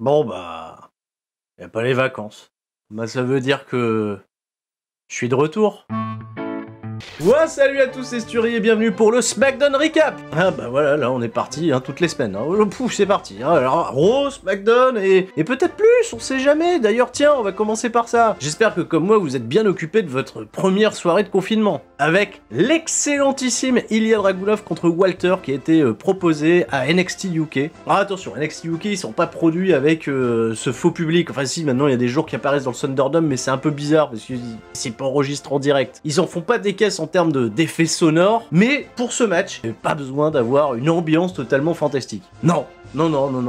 Bon bah, y a pas les vacances. Bah ça veut dire que je suis de retour. Ouais, salut à tous, c'est Sturi et bienvenue pour le SmackDown Recap. Ah bah voilà, là on est parti toutes les semaines. Pouf, c'est parti. Alors Raw, SmackDown et peut-être plus, on sait jamais. D'ailleurs tiens, on va commencer par ça. J'espère que comme moi vous êtes bien occupé de votre première soirée de confinement. Avec l'excellentissime Ilya Dragunov contre Walter qui a été proposé à NXT UK. Alors attention, NXT UK ils sont pas produits avec ce faux public. Enfin si, maintenant il y a des jours qui apparaissent dans le Thunderdome, mais c'est un peu bizarre parce que c'est pas enregistré en direct. Ils en font pas des caisses en termes d'effets sonores, mais pour ce match, il n'y avait pas besoin d'avoir une ambiance totalement fantastique. Non,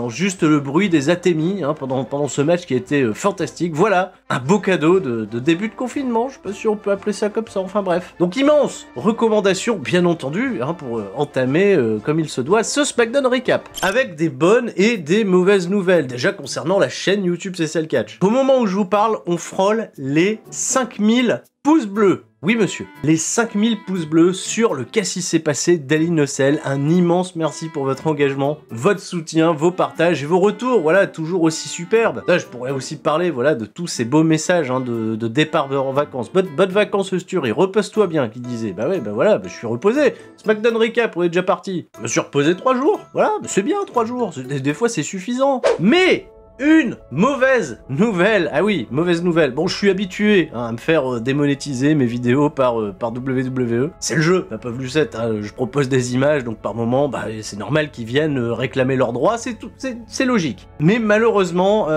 juste le bruit des atémies pendant ce match qui a été fantastique. Voilà, un beau cadeau de début de confinement, je sais pas si on peut appeler ça comme ça, enfin bref. Donc immense recommandation, bien entendu, pour entamer comme il se doit ce SmackDown Recap, avec des bonnes et des mauvaises nouvelles, déjà concernant la chaîne YouTube CCL Catch. Au moment où je vous parle, on frôle les 5000 pouces bleus. Oui monsieur, les 5000 pouces bleus sur le Qu'est-ce qui s'est passé d'Ali Nocel. Un immense merci pour votre engagement, votre soutien, vos partages et vos retours, voilà, toujours aussi superbes. Là, je pourrais aussi parler, voilà, de tous ces beaux messages de départ en vacances. Bonnes vacances Sturi, repose-toi bien, qui disait. Bah ouais, bah voilà, je suis reposé. SmackDown Recap, on est déjà parti. Je me suis reposé 3 jours, voilà, c'est bien 3 jours, des fois c'est suffisant. Mais une mauvaise nouvelle. Ah oui, mauvaise nouvelle. Bon, je suis habitué à me faire démonétiser mes vidéos par WWE. C'est le jeu, la Peuple du 7. Je propose des images, donc par moment, bah, c'est normal qu'ils viennent réclamer leurs droits. C'est tout, c'est logique. Mais malheureusement,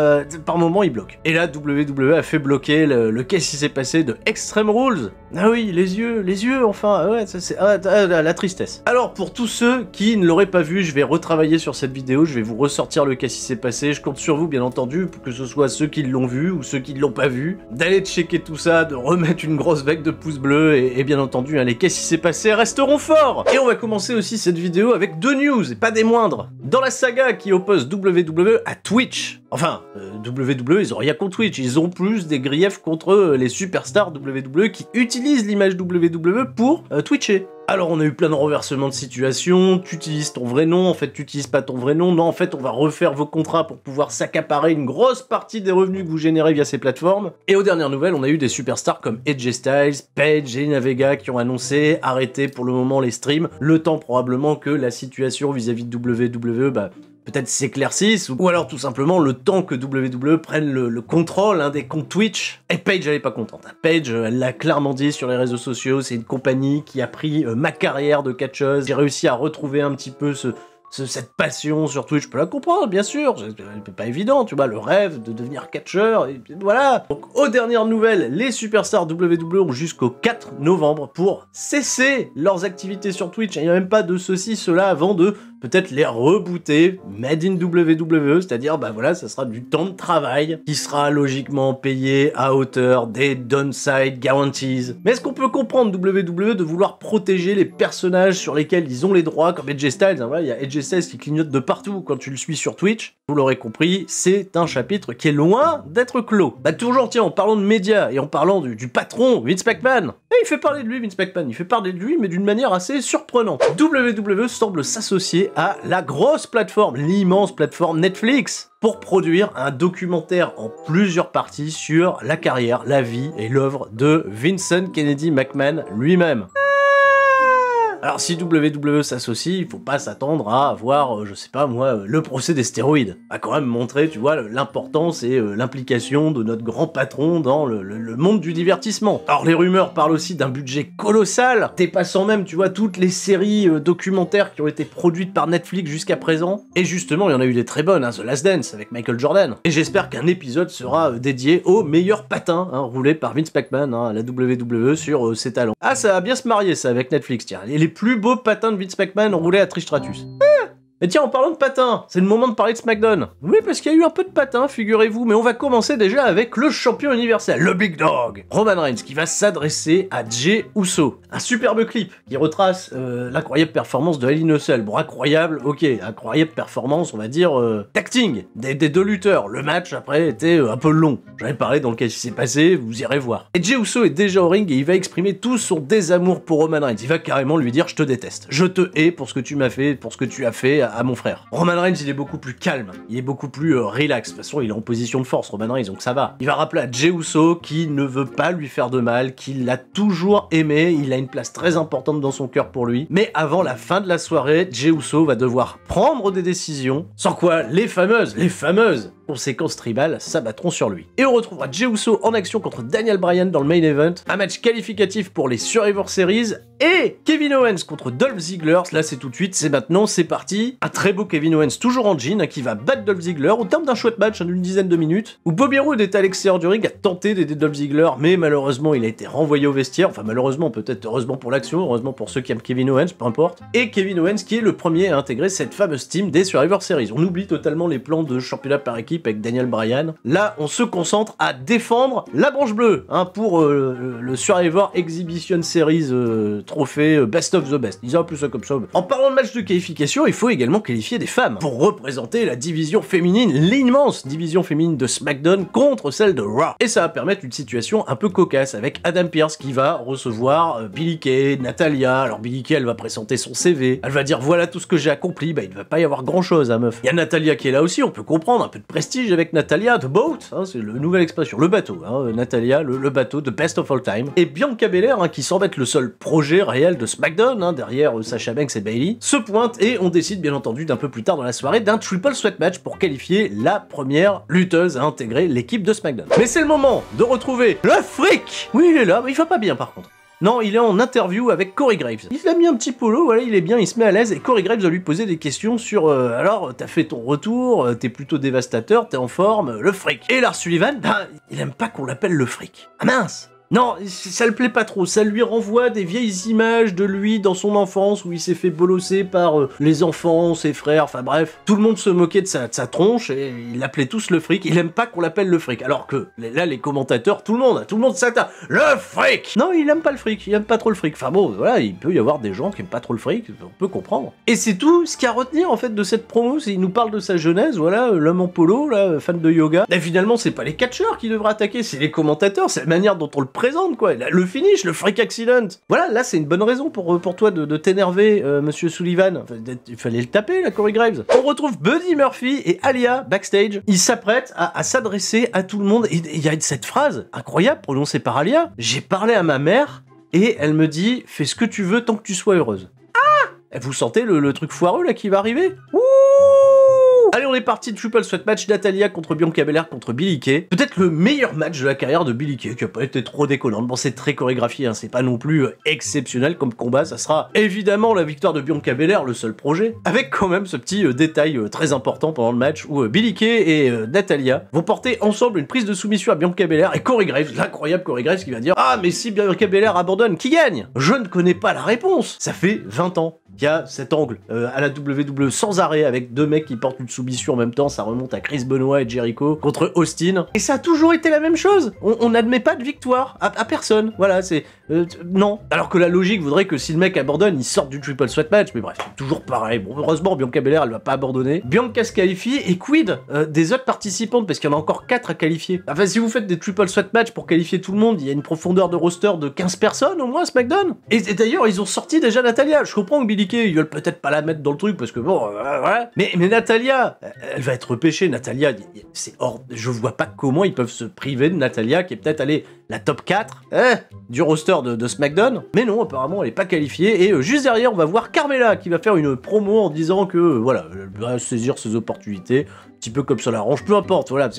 par moment, ils bloquent. Et là, WWE a fait bloquer le Qu'est-ce qui s'est passé de Extreme Rules. Ah oui, les yeux, enfin, ouais, ça c'est la tristesse. Alors, pour tous ceux qui ne l'auraient pas vu, je vais retravailler sur cette vidéo. Je vais vous ressortir le Qu'est-ce qui s'est passé. Je compte sur vous, bien entendu, pour que ce soit ceux qui l'ont vu ou ceux qui ne l'ont pas vu, d'aller checker tout ça, de remettre une grosse vague de pouces bleus, et bien entendu, les Qu'est-ce qui s'est passé resteront forts. Et on va commencer aussi cette vidéo avec 2 news, et pas des moindres. Dans la saga qui oppose WWE à Twitch, enfin, WWE, ils ont rien contre Twitch, ils ont plus des griefs contre les superstars WWE qui utilisent l'image WWE pour Twitcher. Alors on a eu plein de renversements de situation, tu utilises ton vrai nom, en fait tu utilises pas ton vrai nom, non en fait on va refaire vos contrats pour pouvoir s'accaparer une grosse partie des revenus que vous générez via ces plateformes. Et aux dernières nouvelles, on a eu des superstars comme AJ Styles, Paige et Zelina Vega qui ont annoncé arrêter pour le moment les streams, le temps probablement que la situation vis-à-vis de WWE, peut-être s'éclaircissent, ou alors tout simplement le temps que WWE prenne le contrôle des comptes Twitch. Et Paige, elle est pas contente. Paige, elle l'a clairement dit sur les réseaux sociaux, c'est une compagnie qui a pris ma carrière de catcheuse. J'ai réussi à retrouver un petit peu cette passion sur Twitch. Je peux la comprendre, bien sûr, c'est pas évident, tu vois, le rêve de devenir catcheur, et voilà. Donc, aux dernières nouvelles, les superstars WWE ont jusqu'au 4 novembre pour cesser leurs activités sur Twitch. Il n'y a même pas de ceci, cela, avant de peut-être les rebooter, made in WWE, c'est-à-dire, bah voilà, ça sera du temps de travail qui sera logiquement payé à hauteur des downside guarantees. Mais est-ce qu'on peut comprendre WWE de vouloir protéger les personnages sur lesquels ils ont les droits, comme AJ Styles, voilà, il y a AJ Styles qui clignote de partout quand tu le suis sur Twitch. Vous l'aurez compris, c'est un chapitre qui est loin d'être clos. Bah toujours, tiens, en parlant de médias et en parlant du patron, Vince McMahon, il fait parler de lui, Vince McMahon, il fait parler de lui, mais d'une manière assez surprenante. WWE semble s'associer à la grosse plateforme, l'immense plateforme Netflix, pour produire un documentaire en plusieurs parties sur la carrière, la vie et l'œuvre de Vincent Kennedy McMahon lui-même. Alors si WWE s'associe, il faut pas s'attendre à avoir, je sais pas moi, le procès des stéroïdes. Va quand même montrer, tu vois, l'importance et l'implication de notre grand patron dans le monde du divertissement. Alors les rumeurs parlent aussi d'un budget colossal, dépassant même, tu vois, toutes les séries documentaires qui ont été produites par Netflix jusqu'à présent. Et justement, il y en a eu des très bonnes, The Last Dance avec Michael Jordan. Et j'espère qu'un épisode sera dédié aux meilleurs patins roulés par Vince McMahon à la WWE sur ses talents. Ah, ça va bien se marier ça avec Netflix, tiens. Et les plus beaux patins de Vince McMahon roulés à Trish Stratus. Et tiens, en parlant de patins, c'est le moment de parler de SmackDown. Oui, parce qu'il y a eu un peu de patins, figurez-vous, mais on va commencer déjà avec le champion universel, le Big Dog, Roman Reigns, qui va s'adresser à Jey Uso. Un superbe clip qui retrace l'incroyable performance de Ali Nocel. Bon, incroyable, ok, incroyable performance, on va dire, tacting des deux lutteurs. Le match, après, était un peu long. J'en ai parlé dans le Qu'est-ce qui s'est passé, vous irez voir. Et Jey Uso est déjà au ring et il va exprimer tout son désamour pour Roman Reigns. Il va carrément lui dire « Je te déteste, je te hais pour ce que tu m'as fait, pour ce que tu as fait à mon frère. Roman Reigns, il est beaucoup plus calme, il est beaucoup plus relax. De toute façon, il est en position de force, Roman Reigns, donc ça va. Il va rappeler à Jey Uso qui ne veut pas lui faire de mal, qu'il l'a toujours aimé, il a une place très importante dans son cœur pour lui. Mais avant la fin de la soirée, Jey Uso va devoir prendre des décisions, sans quoi les fameuses conséquences tribales s'abattront sur lui. Et on retrouvera Jey Uso en action contre Daniel Bryan dans le main event, un match qualificatif pour les Survivor Series, et Kevin Owens contre Dolph Ziggler. Là c'est tout de suite, c'est maintenant, c'est parti. Un très beau Kevin Owens toujours en jean, qui va battre Dolph Ziggler au terme d'un chouette match d'une dizaine de minutes, où Bobby Roode est à l'extérieur du ring, a tenté d'aider Dolph Ziggler, mais malheureusement il a été renvoyé au vestiaire, enfin malheureusement, peut-être heureusement pour l'action, heureusement pour ceux qui aiment Kevin Owens, peu importe. Et Kevin Owens qui est le premier à intégrer cette fameuse team des Survivor Series. On oublie totalement les plans de championnat par équipe avec Daniel Bryan. Là, on se concentre à défendre la branche bleue, pour le Survivor Exhibition Series trophée Best of the Best. Ils ont appelé ça comme ça. En parlant de match de qualification, il faut également qualifier des femmes pour représenter la division féminine, l'immense division féminine de SmackDown contre celle de Raw. Et ça va permettre une situation un peu cocasse avec Adam Pearce qui va recevoir Billie Kay, Natalya. Alors Billie Kay, elle va présenter son CV, elle va dire voilà tout ce que j'ai accompli. Bah il ne va pas y avoir grand chose, meuf. Il y a Natalya qui est là aussi, on peut comprendre, un peu de prestige avec Natalya. The Boat, c'est la nouvelle expression, le bateau, Natalya, le bateau de Best of All Time. Et Bianca Belair, qui semble être le seul projet réel de SmackDown, derrière Sasha Banks et Bayley, se pointe et on décide bien entendu d'un peu plus tard dans la soirée d'un triple sweat match pour qualifier la première lutteuse à intégrer l'équipe de SmackDown. Mais c'est le moment de retrouver le fric. Oui, il est là, mais il va pas bien par contre. Non, il est en interview avec Corey Graves. Il a mis un petit polo, voilà, il est bien, il se met à l'aise, et Corey Graves va lui poser des questions sur alors, t'as fait ton retour, t'es plutôt dévastateur, t'es en forme, le fric. Et Lars Sullivan, il aime pas qu'on l'appelle le fric. Ah mince! Non, ça le plaît pas trop, ça lui renvoie des vieilles images de lui dans son enfance où il s'est fait bolosser par les enfants, ses frères, enfin bref. Tout le monde se moquait de sa tronche et il l'appelait tous le fric. Il aime pas qu'on l'appelle le fric. Alors que là, les commentateurs, tout le monde s'attend. Le fric! Non, il aime pas le fric, il aime pas trop le fric. Enfin bon, voilà, il peut y avoir des gens qui aiment pas trop le fric, on peut comprendre. Et c'est tout ce qu'il y a à retenir en fait de cette promo, c'est qu'il nous parle de sa jeunesse, voilà, l'homme en polo, là, fan de yoga. Et finalement, c'est pas les catcheurs qui devraient attaquer, c'est les commentateurs, c'est la manière dont on le présente, quoi. Le finish, le freak accident. Voilà, là, c'est une bonne raison pour toi de t'énerver, monsieur Sullivan. Enfin, il fallait le taper, la Corey Graves. On retrouve Buddy Murphy et Aliyah backstage. Ils s'apprêtent à s'adresser à tout le monde. Et il y a cette phrase incroyable prononcée par Aliyah. J'ai parlé à ma mère et elle me dit, fais ce que tu veux tant que tu sois heureuse. Ah! Vous sentez le truc foireux, là, qui va arriver? Ouh! Allez, on est parti de triple sweat match, Natalya contre Bianca Belair contre Billie Kay. Peut-être le meilleur match de la carrière de Billie Kay, qui a pas été trop déconnant. Bon, c'est très chorégraphié, c'est pas non plus exceptionnel comme combat. Ça sera évidemment la victoire de Bianca Belair, le seul projet. Avec quand même ce petit détail très important pendant le match où Billie Kay et Natalya vont porter ensemble une prise de soumission à Bianca Belair et Corey Graves, l'incroyable Corey Graves qui va dire « Ah, mais si Bianca Belair abandonne, qui gagne ?» Je ne connais pas la réponse. Ça fait 20 ans qu'il y a cet angle à la WWE sans arrêt avec deux mecs qui portent une soumission en même temps. Ça remonte à Chris Benoit et Jericho contre Austin. Et ça a toujours été la même chose. On n'admet pas de victoire à personne. Voilà, c'est... non. Alors que la logique voudrait que si le mec abandonne, il sorte du triple sweat match. Mais bref, c'est toujours pareil. Bon, heureusement, Bianca Belair, elle va pas abandonner. Bianca se qualifie et quid des autres participantes, parce qu'il y en a encore 4 à qualifier. Enfin, si vous faites des triple sweat match pour qualifier tout le monde, il y a une profondeur de roster de 15 personnes au moins, SmackDown. Et d'ailleurs, ils ont sorti déjà Natalya. Je comprends que Billie Kay, ils veulent peut-être pas la mettre dans le truc, parce que bon, voilà. Mais Natalya, elle va être repêchée. Natalya, c'est hors... Je vois pas comment ils peuvent se priver de Natalya, qui est peut-être, allez, la top 4 du roster de SmackDown. Mais non, apparemment, elle est pas qualifiée. Et juste derrière, on va voir Carmella, qui va faire une promo en disant que, voilà, elle va saisir ses opportunités, un petit peu comme ça l'arrange, peu importe, voilà.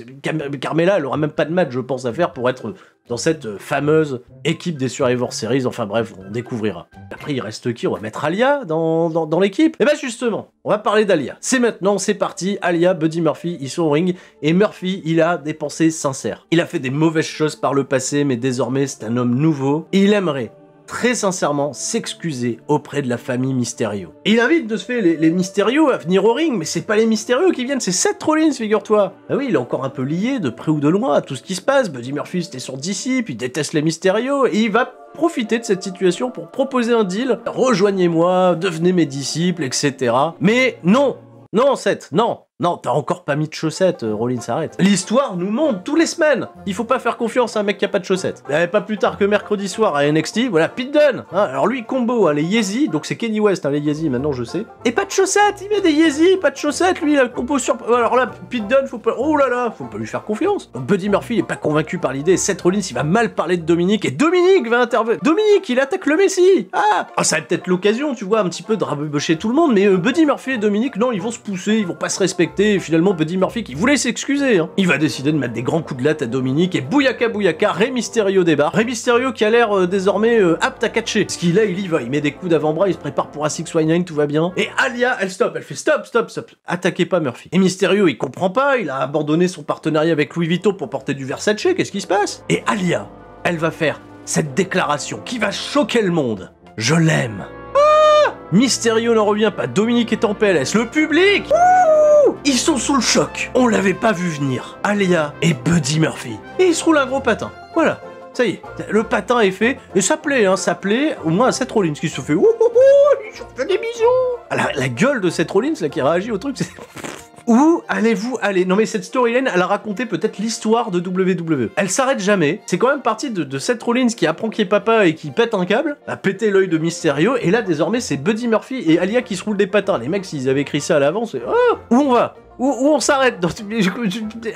Carmella, elle aura même pas de match, je pense, à faire pour être dans cette fameuse équipe des Survivor Series. Enfin bref, on découvrira. Après, il reste qui? On va mettre Aliyah dans l'équipe. Et ben justement, on va parler d'Aliyah. C'est maintenant, c'est parti. Aliyah, Buddy Murphy, ils sont au ring. Et Murphy, il a des pensées sincères. Il a fait des mauvaises choses par le passé, mais désormais, c'est un homme nouveau. Et il aimerait très sincèrement s'excuser auprès de la famille Mysterio. Et il invite de ce fait les Mysterio à venir au ring, mais c'est pas les Mysterio qui viennent, c'est Seth Rollins, figure-toi. Ah oui, il est encore un peu lié, de près ou de loin, à tout ce qui se passe. Buddy Murphy, c'était son disciple, il déteste les Mysterio, et il va profiter de cette situation pour proposer un deal. Rejoignez-moi, devenez mes disciples, etc. Mais non! Non, Seth, non! Non, t'as encore pas mis de chaussettes, Rollins, arrête. L'histoire nous montre tous les semaines. Il faut pas faire confiance à un mec qui a pas de chaussettes. Pas plus tard que mercredi soir à NXT, voilà, Pete Dunne. Hein, alors lui, combo, hein, les Yeezy, donc c'est Kenny West, hein, les Yeezy, maintenant je sais. Et pas de chaussettes, il met des Yeezy, pas de chaussettes, lui, il a le combo sur... Alors là, Pete Dunne, faut pas... Oh là là, faut pas lui faire confiance. Donc, Buddy Murphy, il est pas convaincu par l'idée, Seth Rollins, il va mal parler de Dominique, et Dominique va intervenir. Dominique, il attaque le Messi. Ah, oh, ça va peut-être l'occasion, tu vois, un petit peu de rabocher tout le monde, mais Buddy Murphy et Dominique, non, ils vont se pousser, ils vont pas se respecter, et finalement, Buddy Murphy, qui voulait s'excuser, hein, il va décider de mettre des grands coups de latte à Dominique, et bouyaka bouyaka, Rey Mysterio débarque. Rey Mysterio qui a l'air désormais apte à catcher. Parce qu'il là, il y va, il met des coups d'avant-bras, il se prépare pour un 619, tout va bien. Et Alia, elle stop, elle fait stop, stop, stop. Attaquez pas Murphy. Et Mysterio, il comprend pas, il a abandonné son partenariat avec Louis Vuitton pour porter du Versace, qu'est-ce qui se passe? Et Alia, elle va faire cette déclaration qui va choquer le monde. Je l'aime. Ah, Mysterio n'en revient pas, Dominique est en PLS, le public, ils sont sous le choc. On l'avait pas vu venir. Alia et Buddy Murphy. Et il se roule un gros patin. Voilà. Ça y est, le patin est fait, et ça plaît au moins à Seth Rollins qui se fait ouh, il se fait des bisous. La gueule de Seth Rollins là qui réagit au truc, c'est... Où allez-vous aller? Non mais cette storyline, elle a raconté peut-être l'histoire de WWE. Elle s'arrête jamais. C'est quand même parti de Seth Rollins qui apprend qu'il est papa et qui pète un câble, a pété l'œil de Mysterio, et là désormais c'est Buddy Murphy et Alia qui se roulent des patins. Les mecs, s'ils avaient écrit ça à l'avance, c'est oh, où on va? Où on s'arrête?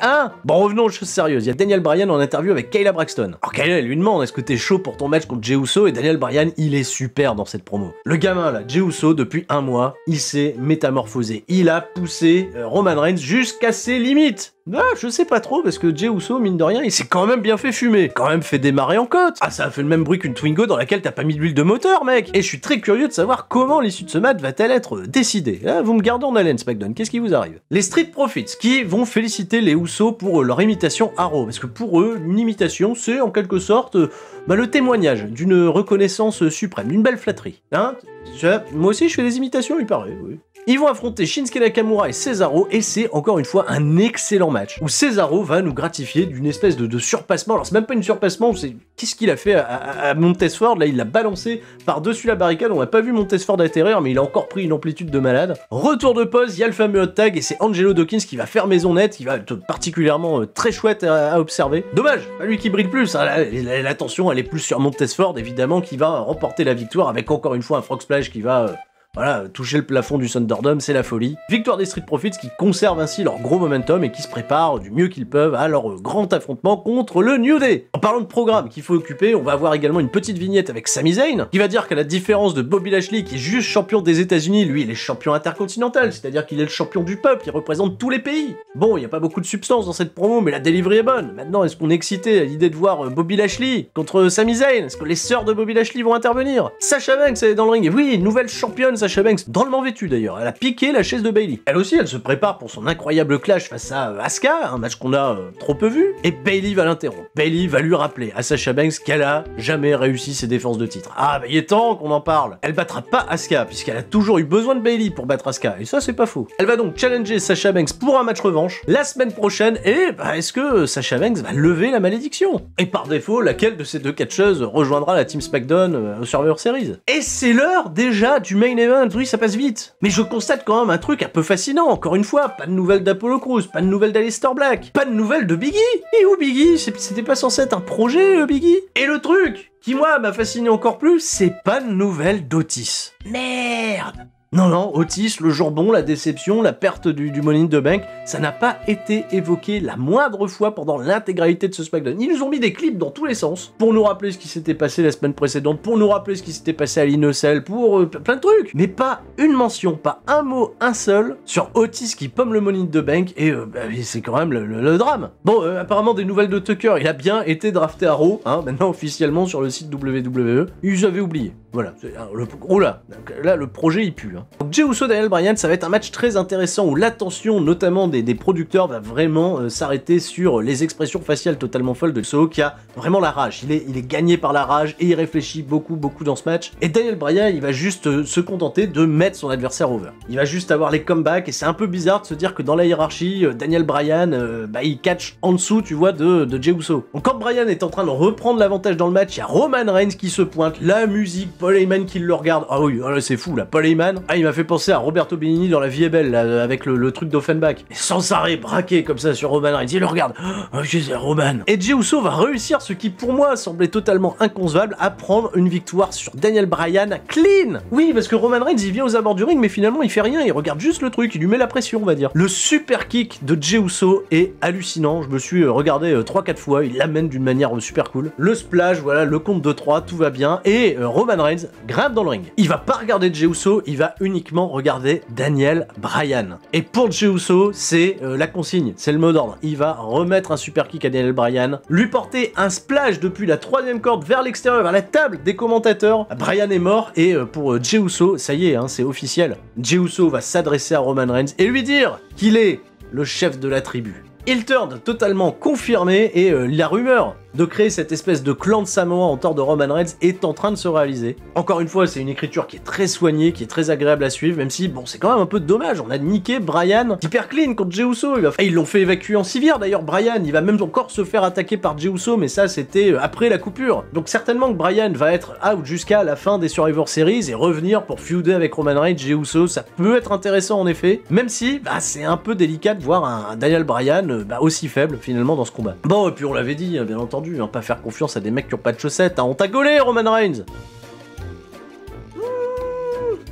Hein? Bon, revenons aux choses sérieuses. Il y a Daniel Bryan en interview avec Kayla Braxton. Alors Kayla, elle lui demande, est-ce que t'es chaud pour ton match contre Jey Uso? Et Daniel Bryan, il est super dans cette promo. Le gamin là, Jey Uso, depuis un mois, il s'est métamorphosé. Il a poussé Roman Reigns jusqu'à ses limites. Bah, je sais pas trop, parce que Jey Uso, mine de rien, il s'est quand même bien fait fumer. Quand même fait démarrer en côte. Ah, ça a fait le même bruit qu'une Twingo dans laquelle t'as pas mis d'huile de moteur, mec. Et je suis très curieux de savoir comment l'issue de ce match va-t-elle être décidée. Là, vous me gardez en haleine, SmackDown. Qu'est-ce qui vous arrive? Les Street Profits, qui vont féliciter les Usos pour leur imitation à Raw. Parce que pour eux, une imitation, c'est en quelque sorte le témoignage d'une reconnaissance suprême, d'une belle flatterie. Hein? Moi aussi, je fais des imitations, il paraît, oui. Ils vont affronter Shinsuke Nakamura et Cesaro, et c'est encore une fois un excellent match, où Cesaro va nous gratifier d'une espèce de surpassement. Alors c'est même pas une surpassement, c'est qu'est-ce qu'il a fait à Montesford, là il l'a balancé par-dessus la barricade, on n'a pas vu Montesford atterrir, mais il a encore pris une amplitude de malade. Retour de pause, il y a le fameux hot tag, et c'est Angelo Dawkins qui va faire maison nette, qui va être particulièrement très chouette à observer. Dommage, pas lui qui brille plus, hein, l'attention elle est plus sur Montesford, évidemment, qui va remporter la victoire avec encore une fois un frog splash qui va... Voilà, toucher le plafond du Thunderdome, c'est la folie. Victoire des Street Profits qui conservent ainsi leur gros momentum et qui se préparent du mieux qu'ils peuvent à leur grand affrontement contre le New Day. En parlant de programme qu'il faut occuper, on va avoir également une petite vignette avec Sami Zayn, qui va dire qu'à la différence de Bobby Lashley, qui est juste champion des États-Unis, lui il est champion intercontinental, c'est-à-dire qu'il est le champion du peuple, il représente tous les pays. Bon, il n'y a pas beaucoup de substance dans cette promo, mais la delivery est bonne. Maintenant, est-ce qu'on est excité à l'idée de voir Bobby Lashley contre Sami Zayn? Est-ce que les sœurs de Bobby Lashley vont intervenir? Sasha Banks elle est dans le ring, et oui, nouvelle championne Sasha Banks, drôlement vêtue d'ailleurs, elle a piqué la chaise de Bayley. Elle aussi, elle se prépare pour son incroyable clash face à Asuka, un match qu'on a trop peu vu, et Bayley va l'interrompre. Bayley va lui rappeler à Sasha Banks qu'elle a jamais réussi ses défenses de titre. Ah, bah il est temps qu'on en parle. Elle battra pas Asuka, puisqu'elle a toujours eu besoin de Bayley pour battre Asuka, et ça c'est pas faux. Elle va donc challenger Sasha Banks pour un match revanche la semaine prochaine, et est-ce que Sasha Banks va lever la malédiction? Et par défaut, laquelle de ces deux catcheuses rejoindra la Team SmackDown au Survivor Series? Et c'est l'heure déjà du main event, oui ça passe vite. Mais je constate quand même un truc un peu fascinant, encore une fois, pas de nouvelles d'Apollo Crews, pas de nouvelles d'Aleister Black, pas de nouvelles de Biggie. Et où Biggie? C'était pas censé être un projet, Biggie? Et le truc qui moi m'a fasciné encore plus, c'est pas de nouvelles d'Otis. Merde! Non, Otis, le jambon, la déception, la perte du Money in the Bank, ça n'a pas été évoqué la moindre fois pendant l'intégralité de ce SmackDown. Ils nous ont mis des clips dans tous les sens, pour nous rappeler ce qui s'était passé la semaine précédente, pour nous rappeler ce qui s'était passé à l'Innocell, pour plein de trucs. Mais pas une mention, pas un mot, un seul, sur Otis qui pomme le Money in the Bank, et c'est quand même le drame. Bon, apparemment des nouvelles de Tucker, il a bien été drafté à Raw, hein, maintenant officiellement sur le site WWE. Ils avaient oublié. Voilà, oh là, le projet il pue. Hein. Donc Jey Uso, Daniel Bryan, ça va être un match très intéressant où l'attention notamment des producteurs va vraiment s'arrêter sur les expressions faciales totalement folles de Uso qui a vraiment la rage. Il est gagné par la rage et il réfléchit beaucoup dans ce match. Et Daniel Bryan, il va juste se contenter de mettre son adversaire over. Il va juste avoir les comebacks et c'est un peu bizarre de se dire que dans la hiérarchie, Daniel Bryan, il catch en dessous, tu vois, de Jey Uso. Donc quand Bryan est en train de reprendre l'avantage dans le match, il y a Roman Reigns qui se pointe, la musique, Paul Heyman qui le regarde. Ah oui, c'est fou là, Paul Heyman. Ah, il m'a fait penser à Roberto Benigni dans La Vie est belle, là, avec le truc d'Offenbach. Et sans arrêt braqué comme ça sur Roman Reigns. Il le regarde. Oh, c'est Roman. Et Jey Uso va réussir ce qui pour moi semblait totalement inconcevable, à prendre une victoire sur Daniel Bryan clean. Oui, parce que Roman Reigns il vient aux abords du ring, mais finalement il fait rien, il regarde juste le truc, il lui met la pression, on va dire. Le super kick de Jey Uso est hallucinant. Je me suis regardé 3-4 fois, il l'amène d'une manière super cool. Le splash, voilà, le compte de 3, tout va bien. Et Roman Reigns grimpe dans le ring. Il va pas regarder Jey Uso, il va uniquement regarder Daniel Bryan. Et pour Jey Uso, c'est la consigne, c'est le mot d'ordre. Il va remettre un super kick à Daniel Bryan, lui porter un splash depuis la 3e corde vers l'extérieur, vers la table des commentateurs. Bryan est mort et pour Jey Uso, ça y est, hein, c'est officiel. Jey Uso va s'adresser à Roman Reigns et lui dire qu'il est le chef de la tribu. Heel turn totalement confirmé et la rumeur de créer cette espèce de clan de Samoa en tort de Roman Reigns est en train de se réaliser. Encore une fois, c'est une écriture qui est très soignée, qui est très agréable à suivre, même si, bon, c'est quand même un peu dommage. On a niqué Bryan hyper clean contre Jey Uso. Ils l'ont fait évacuer en civière d'ailleurs, Bryan. Il va même encore se faire attaquer par Jey Uso, mais ça, c'était après la coupure. Donc certainement que Bryan va être out jusqu'à la fin des Survivor Series et revenir pour feuder avec Roman Reigns, Jey Uso. Ça peut être intéressant en effet, même si c'est un peu délicat de voir un Daniel Bryan aussi faible finalement dans ce combat. Bon, et puis on l'avait dit, bien entendu, pas faire confiance à des mecs qui ont pas de chaussettes, hein. On t'a gaulé, Roman Reigns.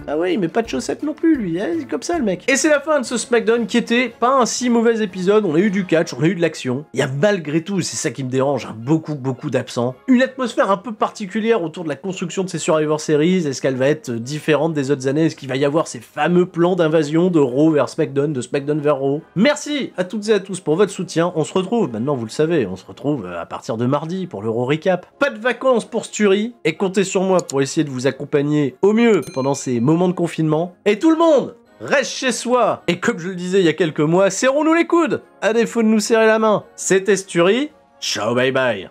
Ah oui, mais pas de chaussettes non plus, lui. C'est comme ça, le mec. Et c'est la fin de ce SmackDown qui était pas un si mauvais épisode. On a eu du catch, on a eu de l'action. Il y a malgré tout, c'est ça qui me dérange, beaucoup d'absents. Une atmosphère un peu particulière autour de la construction de ces Survivor Series. Est-ce qu'elle va être différente des autres années? Est-ce qu'il va y avoir ces fameux plans d'invasion de Raw vers SmackDown, de SmackDown vers Raw? Merci à toutes et à tous pour votre soutien. On se retrouve, maintenant vous le savez, on se retrouve à partir de mardi pour le Raw Recap. Pas de vacances pour Sturi, et comptez sur moi pour essayer de vous accompagner au mieux pendant ces moments de confinement. Et tout le monde reste chez soi. Et comme je le disais il y a quelques mois, serrons-nous les coudes à défaut de nous serrer la main. C'était Sturi. Ciao, bye bye.